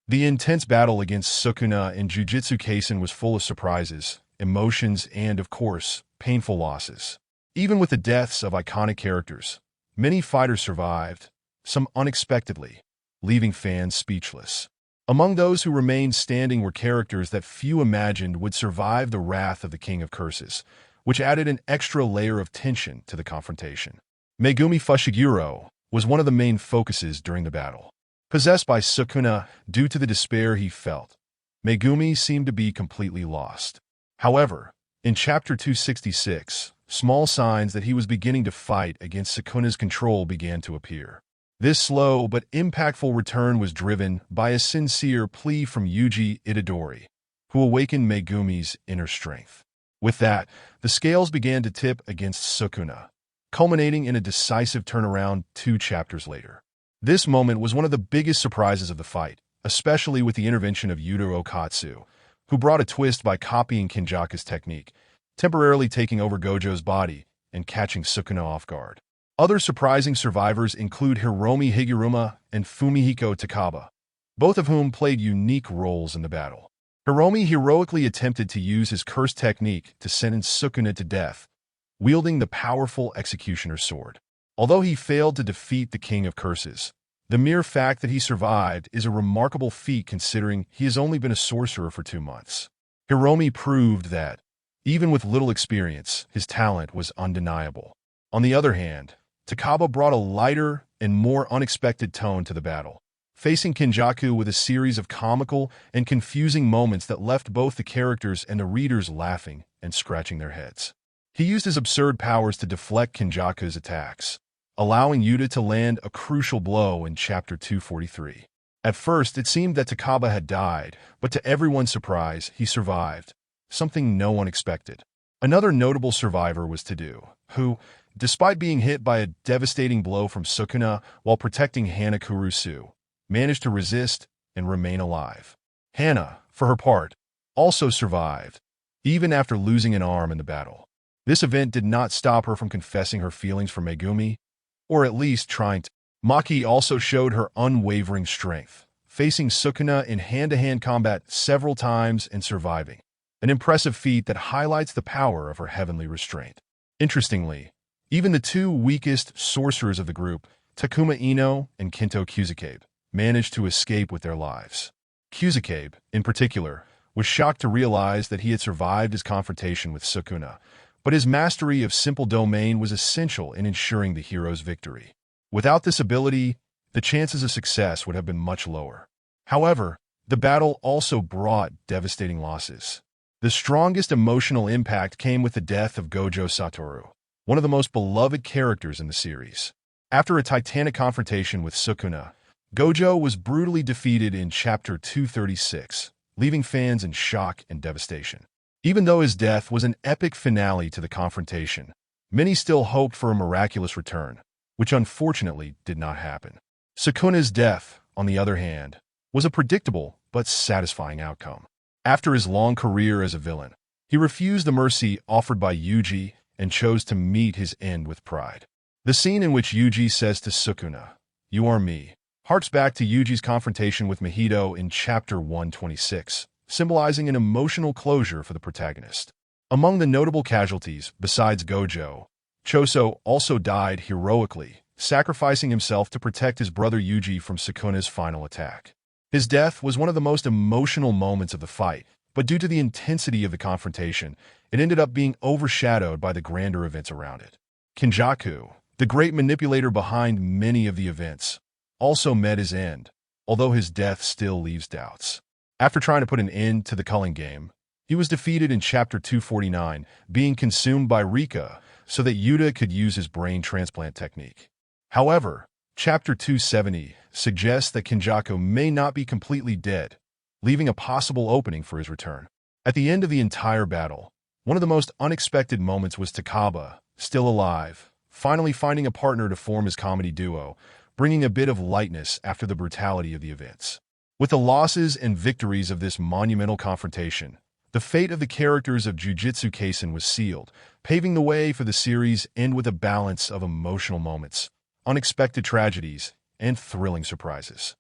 The intense battle against Sukuna in Jujutsu Kaisen was full of surprises, emotions, and, of course, painful losses. Even with the deaths of iconic characters, many fighters survived, some unexpectedly, leaving fans speechless. Among those who remained standing were characters that few imagined would survive the wrath of the King of Curses, which added an extra layer of tension to the confrontation. Megumi Fushiguro was one of the main focuses during the battle. Possessed by Sukuna due to the despair he felt, Megumi seemed to be completely lost. However, in Chapter 266, small signs that he was beginning to fight against Sukuna's control began to appear. This slow but impactful return was driven by a sincere plea from Yuji Itadori, who awakened Megumi's inner strength. With that, the scales began to tip against Sukuna, culminating in a decisive turnaround 2 chapters later. This moment was one of the biggest surprises of the fight, especially with the intervention of Yuta Okatsu, who brought a twist by copying Kinjaku's technique, temporarily taking over Gojo's body and catching Sukuna off guard. Other surprising survivors include Hiromi Higuruma and Fumihiko Takaba, both of whom played unique roles in the battle. Hiromi heroically attempted to use his curse technique to sentence Sukuna to death, wielding the powerful executioner's sword. Although he failed to defeat the King of Curses, the mere fact that he survived is a remarkable feat considering he has only been a sorcerer for 2 months. Hiromi proved that, even with little experience, his talent was undeniable. On the other hand, Takaba brought a lighter and more unexpected tone to the battle, facing Kinjaku with a series of comical and confusing moments that left both the characters and the readers laughing and scratching their heads. He used his absurd powers to deflect Kinjaku's attacks, allowing Yuta to land a crucial blow in Chapter 243. At first, it seemed that Takaba had died, but to everyone's surprise, he survived, something no one expected. Another notable survivor was Tadu, who, despite being hit by a devastating blow from Sukuna while protecting Hana Kurusu, managed to resist and remain alive. Hana, for her part, also survived, even after losing an arm in the battle. This event did not stop her from confessing her feelings for Megumi, or at least trying to. Maki also showed her unwavering strength, facing Sukuna in hand-to-hand combat several times and surviving, an impressive feat that highlights the power of her heavenly restraint. Interestingly, even the 2 weakest sorcerers of the group, Takuma Ino and Kinto Kuzukabe, managed to escape with their lives. Kuzukabe, in particular, was shocked to realize that he had survived his confrontation with Sukuna, but his mastery of simple domain was essential in ensuring the hero's victory. Without this ability, the chances of success would have been much lower. However, the battle also brought devastating losses. The strongest emotional impact came with the death of Gojo Satoru, one of the most beloved characters in the series. After a titanic confrontation with Sukuna, Gojo was brutally defeated in Chapter 236, leaving fans in shock and devastation. Even though his death was an epic finale to the confrontation, many still hoped for a miraculous return, which unfortunately did not happen. Sukuna's death, on the other hand, was a predictable but satisfying outcome. After his long career as a villain, he refused the mercy offered by Yuji and chose to meet his end with pride. The scene in which Yuji says to Sukuna, "You are me," harks back to Yuji's confrontation with Mahito in Chapter 126, symbolizing an emotional closure for the protagonist. Among the notable casualties, besides Gojo, Choso also died heroically, sacrificing himself to protect his brother Yuji from Sukuna's final attack. His death was one of the most emotional moments of the fight, but due to the intensity of the confrontation, it ended up being overshadowed by the grander events around it. Kinjaku, the great manipulator behind many of the events, also met his end, although his death still leaves doubts. After trying to put an end to the culling game, he was defeated in Chapter 249, being consumed by Rika so that Yuta could use his brain transplant technique. However, Chapter 270 suggests that Kinjaku may not be completely dead, leaving a possible opening for his return. At the end of the entire battle, one of the most unexpected moments was Takaba, still alive, finally finding a partner to form his comedy duo, bringing a bit of lightness after the brutality of the events. With the losses and victories of this monumental confrontation, the fate of the characters of Jujutsu Kaisen was sealed, paving the way for the series' end with a balance of emotional moments, unexpected tragedies, and thrilling surprises.